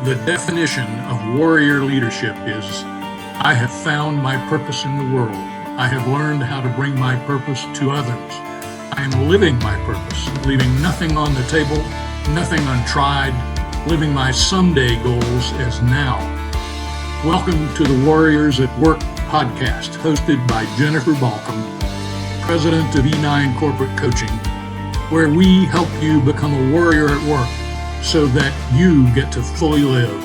The definition of warrior leadership is, I have found my purpose in the world. I have learned how to bring my purpose to others. I am living my purpose, leaving nothing on the table, nothing untried, living my someday goals as now. Welcome to the Warriors at Work podcast, hosted by Jennifer Balcom, president of E9 Corporate Coaching, where we help you become a warrior at work so that you get to fully live.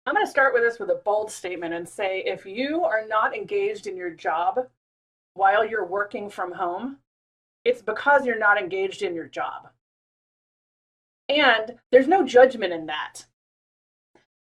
I'm going to start with this with a bold statement and say, if you are not engaged in your job while you're working from home, it's because you're not engaged in your job. And there's no judgment in that.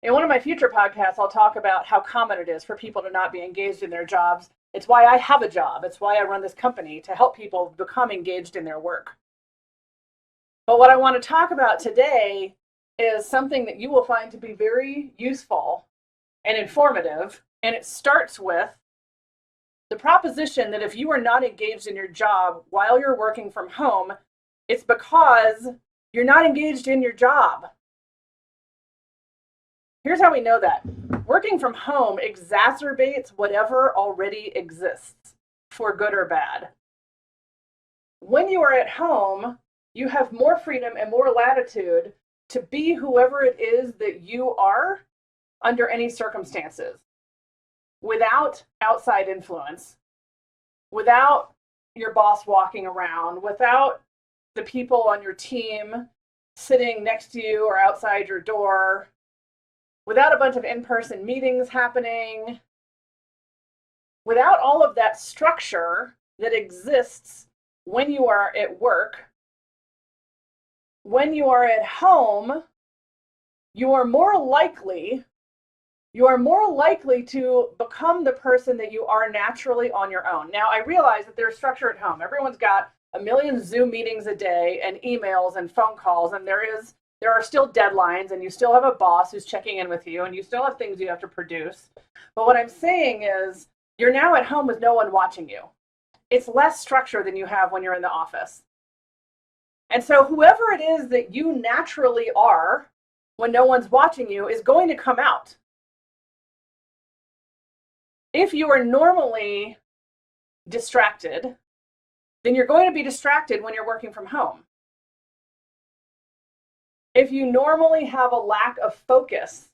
In one of my future podcasts, I'll talk about how common it is for people to not be engaged in their jobs. It's why I have a job. It's why I run this company, to help people become engaged in their work. But what I want to talk about today is something that you will find to be very useful and informative. And it starts with the proposition that if you are not engaged in your job while you're working from home, it's because you're not engaged in your job. Here's how we know that. Working from home exacerbates whatever already exists, for good or bad. When you are at home, you have more freedom and more latitude to be whoever it is that you are under any circumstances, without outside influence, without your boss walking around, without the people on your team sitting next to you or outside your door, without a bunch of in-person meetings happening, without all of that structure that exists when you are at work. When you are at home, you are more likely to become the person that you are naturally on your own. Now, I realize that there's structure at home. Everyone's got a million Zoom meetings a day and emails and phone calls, and there are still deadlines, and you still have a boss who's checking in with you, and you still have things you have to produce. But what I'm saying is, you're now at home with no one watching you. It's less structure than you have when you're in the office. And so whoever it is that you naturally are when no one's watching you is going to come out. If you are normally distracted, then you're going to be distracted when you're working from home. If you normally have a lack of focus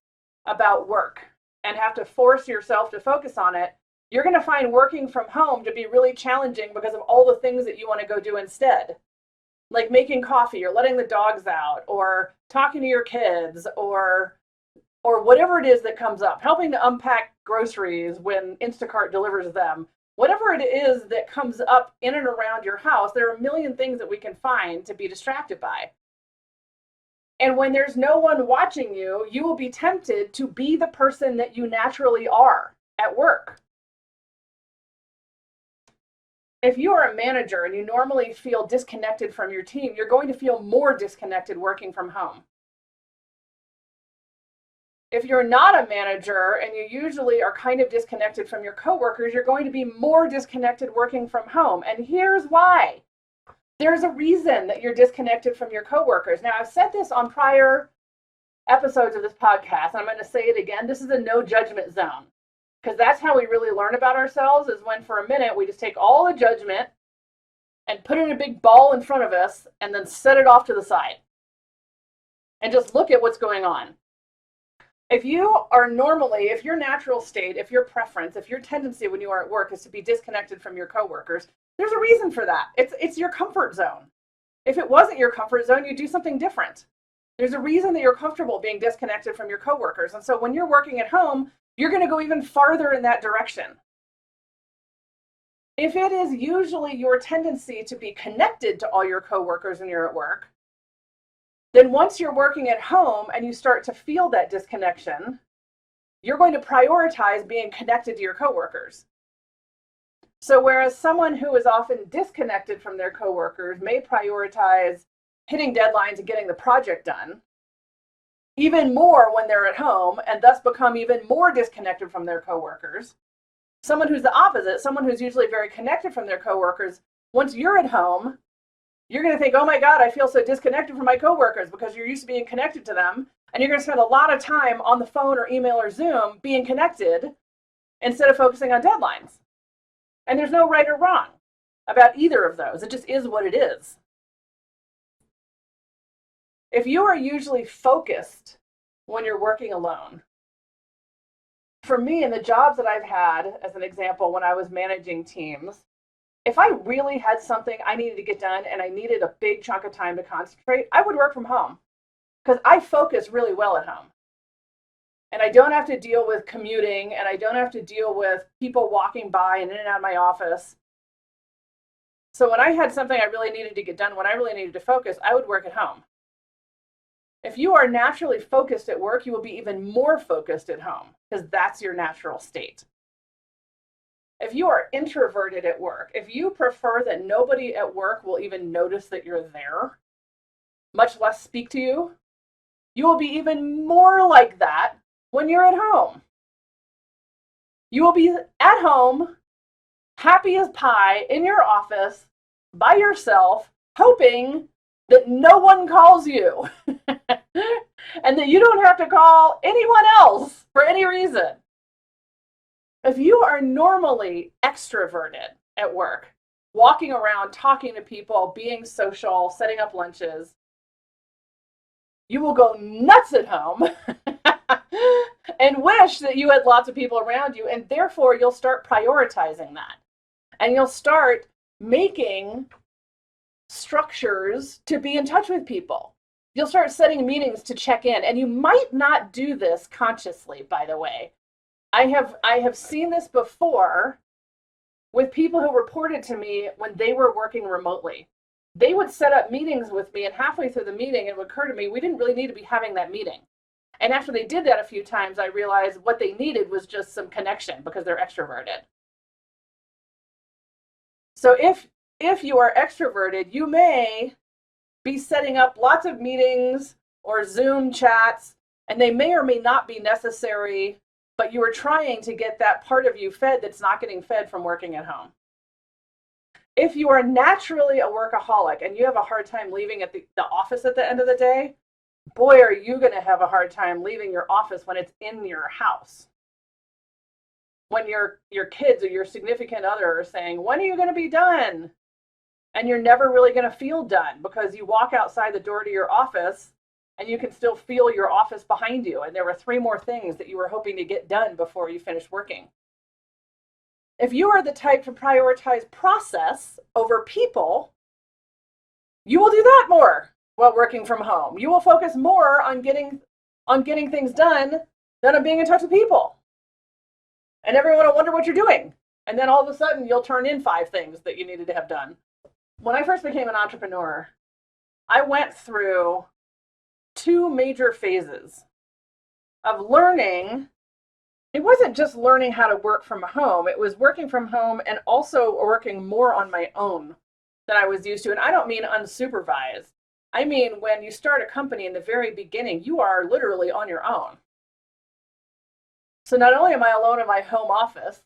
about work and have to force yourself to focus on it, you're going to find working from home to be really challenging because of all the things that you want to go do instead. Like making coffee, or letting the dogs out, or talking to your kids, or whatever it is that comes up, helping to unpack groceries when Instacart delivers them. Whatever it is that comes up in and around your house, there are a million things that we can find to be distracted by. And when there's no one watching you, you will be tempted to be the person that you naturally are at work. If you are a manager and you normally feel disconnected from your team, you're going to feel more disconnected working from home. If you're not a manager and you usually are kind of disconnected from your coworkers, you're going to be more disconnected working from home. And here's why. There's a reason that you're disconnected from your coworkers. Now, I've said this on prior episodes of this podcast, and I'm going to say it again. This is a no judgment zone. Because that's how we really learn about ourselves, is when for a minute we just take all the judgment and put it in a big ball in front of us and then set it off to the side and just look at what's going on. If your natural state, if your preference, if your tendency when you are at work is to be disconnected from your coworkers, there's a reason for that. It's your comfort zone. If it wasn't your comfort zone, you'd do something different. There's a reason that you're comfortable being disconnected from your coworkers. And so when you're working at home, you're going to go even farther in that direction. If it is usually your tendency to be connected to all your coworkers when you're at work, then once you're working at home and you start to feel that disconnection, you're going to prioritize being connected to your coworkers. So whereas someone who is often disconnected from their coworkers may prioritize hitting deadlines and getting the project done even more when they're at home and thus become even more disconnected from their coworkers. Someone who's the opposite, someone who's usually very connected from their coworkers, once you're at home, you're going to think, oh my God, I feel so disconnected from my coworkers, because you're used to being connected to them. And you're going to spend a lot of time on the phone or email or Zoom being connected instead of focusing on deadlines. And there's no right or wrong about either of those. It just is what it is. If you are usually focused when you're working alone, for me, in the jobs that I've had, as an example, when I was managing teams, if I really had something I needed to get done and I needed a big chunk of time to concentrate, I would work from home, because I focus really well at home. And I don't have to deal with commuting, and I don't have to deal with people walking by and in and out of my office. So when I had something I really needed to get done, when I really needed to focus, I would work at home. If you are naturally focused at work, you will be even more focused at home, because that's your natural state. If you are introverted at work, if you prefer that nobody at work will even notice that you're there, much less speak to you, you will be even more like that when you're at home. You will be at home, happy as pie, in your office, by yourself, hoping that no one calls you and that you don't have to call anyone else for any reason. If you are normally extroverted at work, walking around, talking to people, being social, setting up lunches, you will go nuts at home and wish that you had lots of people around you, and therefore you'll start prioritizing that. And you'll start making structures to be in touch with people. You'll start setting meetings to check in, and you might not do this consciously, by the way. I have seen this before with people who reported to me when they were working remotely. They would set up meetings with me, and halfway through the meeting, it would occur to me, we didn't really need to be having that meeting. And after they did that a few times, I realized what they needed was just some connection, because they're extroverted. So if you are extroverted, you may be setting up lots of meetings or Zoom chats, and they may or may not be necessary, but you are trying to get that part of you fed that's not getting fed from working at home. If you are naturally a workaholic and you have a hard time leaving at the office at the end of the day, boy, are you going to have a hard time leaving your office when it's in your house. When your kids or your significant other are saying, when are you going to be done? And you're never really going to feel done, because you walk outside the door to your office and you can still feel your office behind you. And there were 3 more things that you were hoping to get done before you finished working. If you are the type to prioritize process over people, you will do that more while working from home. You will focus more on getting things done than on being in touch with people. And everyone will wonder what you're doing. And then all of a sudden, you'll turn in 5 things that you needed to have done. When I first became an entrepreneur, I went through 2 major phases of learning. It wasn't just learning how to work from home. It was working from home and also working more on my own than I was used to. And I don't mean unsupervised. I mean, when you start a company in the very beginning, you are literally on your own. So not only am I alone in my home office,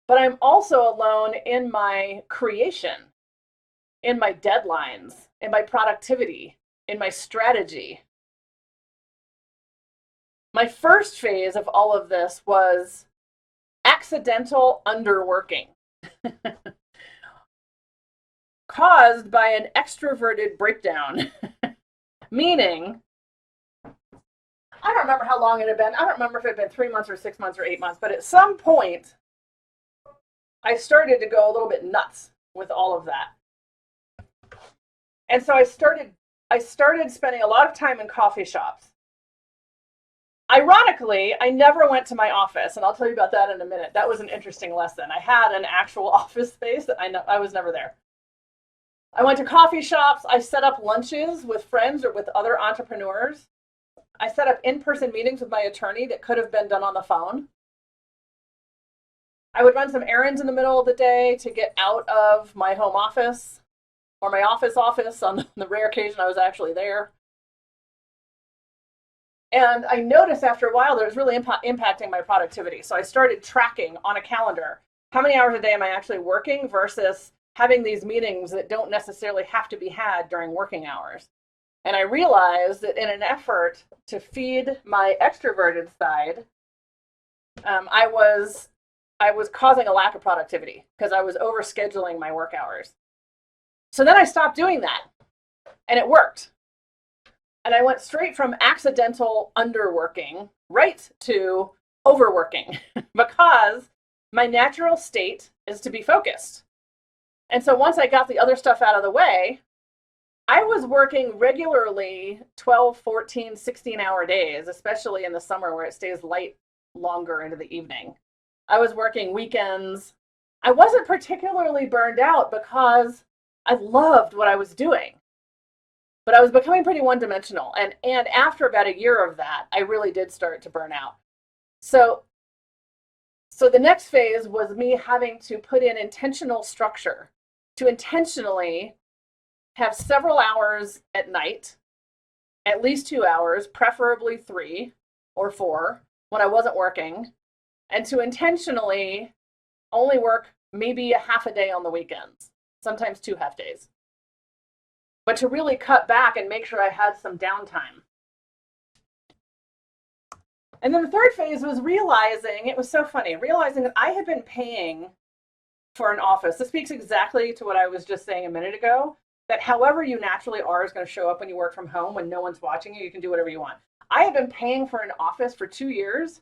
but I'm also alone in my creation, in my deadlines, in my productivity, in my strategy. My first phase of all of this was accidental underworking, caused by an extroverted breakdown. Meaning, I don't remember how long it had been. I don't remember if it had been 3 months or 6 months or 8 months, but at some point, I started to go a little bit nuts with all of that. And so I started spending a lot of time in coffee shops. Ironically, I never went to my office, and I'll tell you about that in a minute. That was an interesting lesson. I had an actual office space that I was never there. I went to coffee shops. I set up lunches with friends or with other entrepreneurs. I set up in-person meetings with my attorney that could have been done on the phone. I would run some errands in the middle of the day to get out of my home office or my office on the rare occasion I was actually there. And I noticed after a while that it was really impacting my productivity. So I started tracking on a calendar how many hours a day am I actually working versus having these meetings that don't necessarily have to be had during working hours. And I realized that in an effort to feed my extroverted side, I was causing a lack of productivity because I was overscheduling my work hours. So then I stopped doing that, and it worked. And I went straight from accidental underworking right to overworking because my natural state is to be focused. And so once I got the other stuff out of the way, I was working regularly 12, 14, 16-hour days, especially in the summer where it stays light longer into the evening. I was working weekends. I wasn't particularly burned out because I loved what I was doing. But I was becoming pretty one-dimensional. And after about a year of that, I really did start to burn out. So the next phase was me having to put in intentional structure to intentionally have several hours at night, at least 2 hours, preferably 3 or 4 when I wasn't working, and to intentionally only work maybe a half a day on the weekends, sometimes 2 half days. But to really cut back and make sure I had some downtime. And then the third phase was realizing, it was so funny, realizing that I had been paying for an office. This speaks exactly to what I was just saying a minute ago, that however you naturally are is going to show up when you work from home, when no one's watching you, you can do whatever you want. I had been paying for an office for 2 years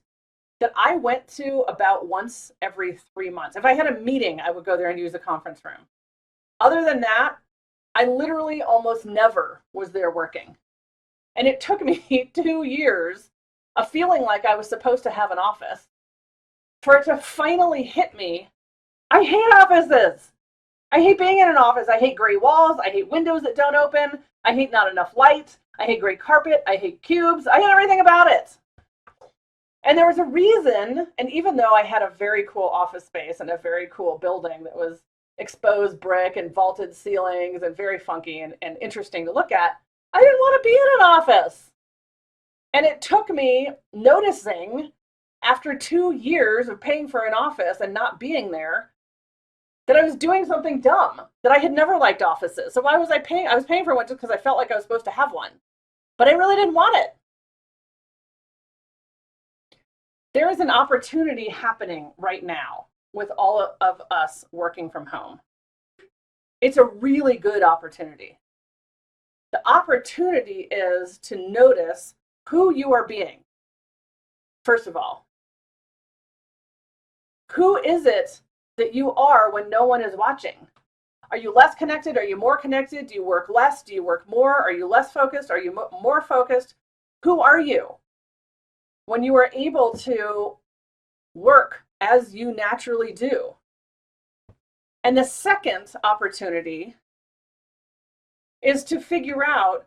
that I went to about once every 3 months. If I had a meeting, I would go there and use the conference room. Other than that, I literally almost never was there working. And it took me 2 years of feeling like I was supposed to have an office for it to finally hit me. I hate offices. I hate being in an office. I hate gray walls. I hate windows that don't open. I hate not enough light. I hate gray carpet. I hate cubes. I hate everything about it. And there was a reason, and even though I had a very cool office space and a very cool building that was exposed brick and vaulted ceilings and very funky and interesting to look at, I didn't want to be in an office. And it took me noticing after 2 years of paying for an office and not being there that I was doing something dumb, that I had never liked offices. So why was I paying? I was paying for one just because I felt like I was supposed to have one, but I really didn't want it. There is an opportunity happening right now with all of us working from home. It's a really good opportunity. The opportunity is to notice who you are being. First of all, who is it that you are when no one is watching? Are you less connected? Are you more connected? Do you work less? Do you work more? Are you less focused? Are you more focused? Who are you when you are able to work as you naturally do? And the second opportunity is to figure out,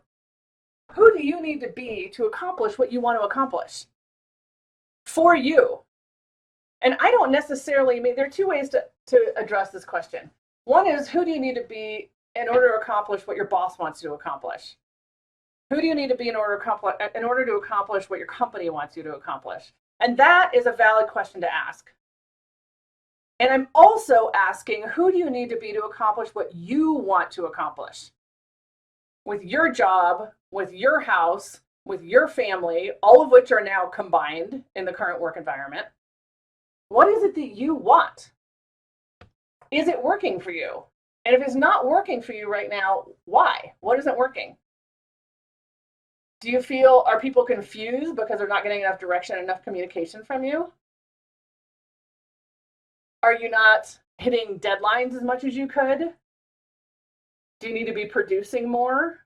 who do you need to be to accomplish what you want to accomplish for you? And I don't necessarily mean, there are 2 ways to address this question. One is, who do you need to be in order to accomplish what your boss wants you to accomplish? Who do you need to be in order to accomplish what your company wants you to accomplish? And that is a valid question to ask. And I'm also asking, who do you need to be to accomplish what you want to accomplish? With your job, with your house, with your family, all of which are now combined in the current work environment. What is it that you want? Is it working for you? And if it's not working for you right now, why? What isn't working? Do you feel, are people confused because they're not getting enough direction, enough communication from you? Are you not hitting deadlines as much as you could? Do you need to be producing more?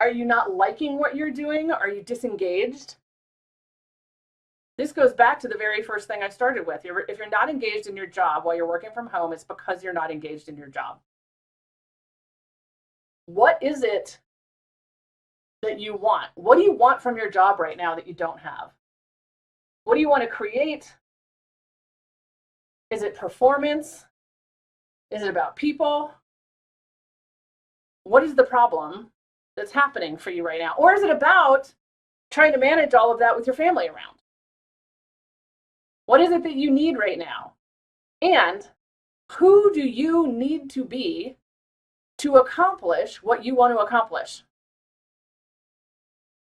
Are you not liking what you're doing? Are you disengaged? This goes back to the very first thing I started with. If you're not engaged in your job while you're working from home, it's because you're not engaged in your job. What is it that you want? What do you want from your job right now that you don't have? What do you want to create? Is it performance? Is it about people? What is the problem that's happening for you right now? Or is it about trying to manage all of that with your family around? What is it that you need right now? And who do you need to be to accomplish what you want to accomplish?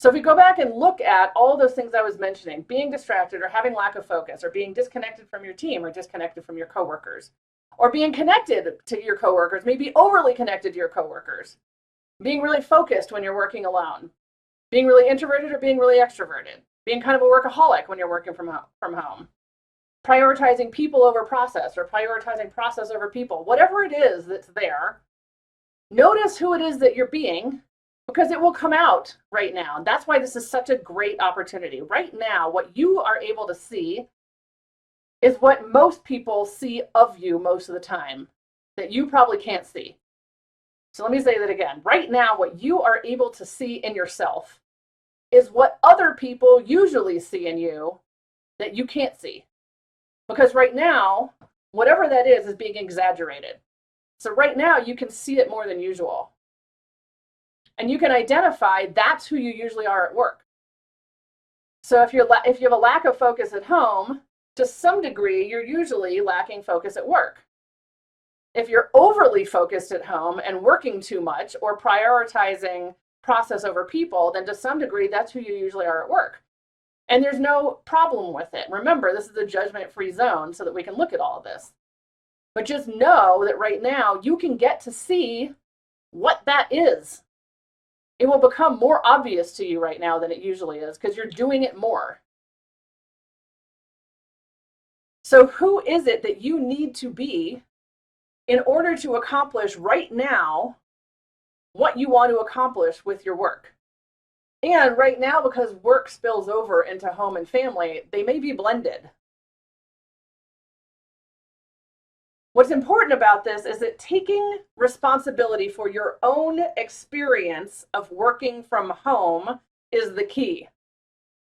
So if we go back and look at all those things I was mentioning, being distracted or having lack of focus or being disconnected from your team or disconnected from your coworkers, or being connected to your coworkers, maybe overly connected to your coworkers, being really focused when you're working alone, being really introverted or being really extroverted, being kind of a workaholic when you're working from home, prioritizing people over process or prioritizing process over people, whatever it is that's there, notice who it is that you're being, because it will come out right now. That's why this is such a great opportunity. Right now, what you are able to see is what most people see of you most of the time that you probably can't see. So let me say that again. Right now, what you are able to see in yourself is what other people usually see in you that you can't see. Because right now, whatever that is being exaggerated. So right now, you can see it more than usual. And you can identify that's who you usually are at work. So if you have a lack of focus at home, to some degree, you're usually lacking focus at work. If you're overly focused at home and working too much or prioritizing process over people, then to some degree, that's who you usually are at work. And there's no problem with it. Remember, this is a judgment-free zone so that we can look at all of this. But just know that right now, you can get to see what that is. It will become more obvious to you right now than it usually is because you're doing it more. So who is it that you need to be in order to accomplish right now what you want to accomplish with your work? And right now, because work spills over into home and family, they may be blended. What's important about this is that taking responsibility for your own experience of working from home is the key.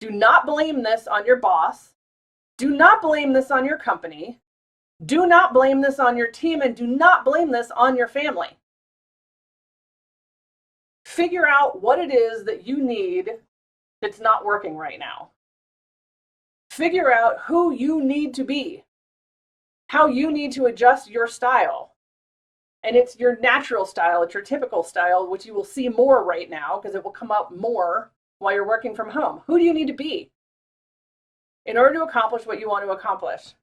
Do not blame this on your boss. Do not blame this on your company. Do not blame this on your team, and do not blame this on your family. Figure out what it is that you need that's not working right now. Figure out who you need to be, how you need to adjust your style. And it's your natural style, it's your typical style, which you will see more right now because it will come up more while you're working from home. Who do you need to be in order to accomplish what you want to accomplish?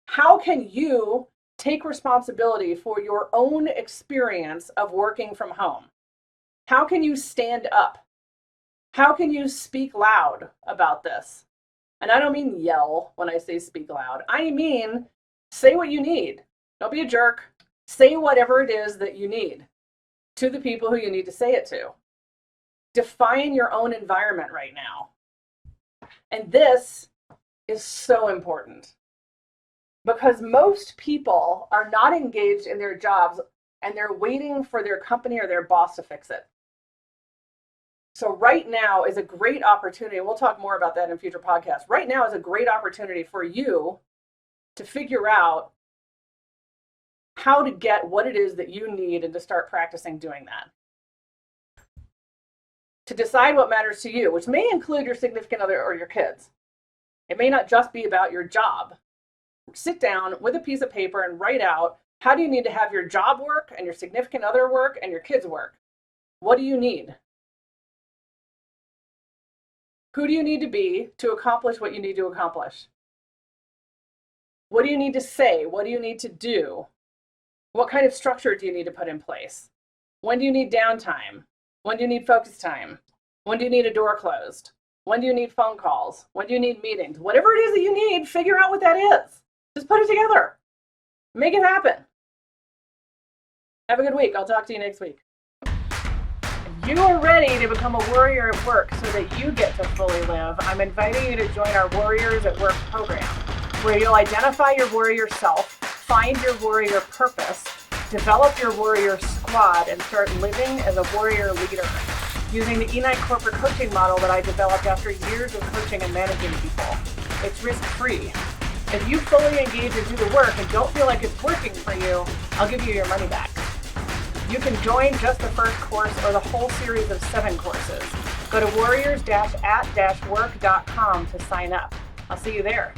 How can you take responsibility for your own experience of working from home? How can you stand up? How can you speak loud about this? And I don't mean yell when I say speak loud. I mean, say what you need. Don't be a jerk. Say whatever it is that you need to the people who you need to say it to. Define your own environment right now. And this is so important because most people are not engaged in their jobs and they're waiting for their company or their boss to fix it. So right now is a great opportunity. We'll talk more about that in future podcasts. Right now is a great opportunity for you to figure out how to get what it is that you need and to start practicing doing that. To decide what matters to you, which may include your significant other or your kids. It may not just be about your job. Sit down with a piece of paper and write out, how do you need to have your job work and your significant other work and your kids work? What do you need? Who do you need to be to accomplish what you need to accomplish? What do you need to say? What do you need to do? What kind of structure do you need to put in place? When do you need downtime? When do you need focus time? When do you need a door closed? When do you need phone calls? When do you need meetings? Whatever it is that you need, figure out what that is. Just put it together. Make it happen. Have a good week. I'll talk to you next week. If you are ready to become a warrior at work so that you get to fully live, I'm inviting you to join our Warriors at Work program, where you'll identify your warrior self, find your warrior purpose, develop your warrior squad, squad and start living as a warrior leader using the E9 corporate coaching model that I developed after years of coaching and managing people. It's risk-free. If you fully engage and do the work and don't feel like it's working for you, I'll give you your money back. You can join just the first course or the whole series of 7 courses. Go to warriors-at-work.com to sign up. I'll see you there.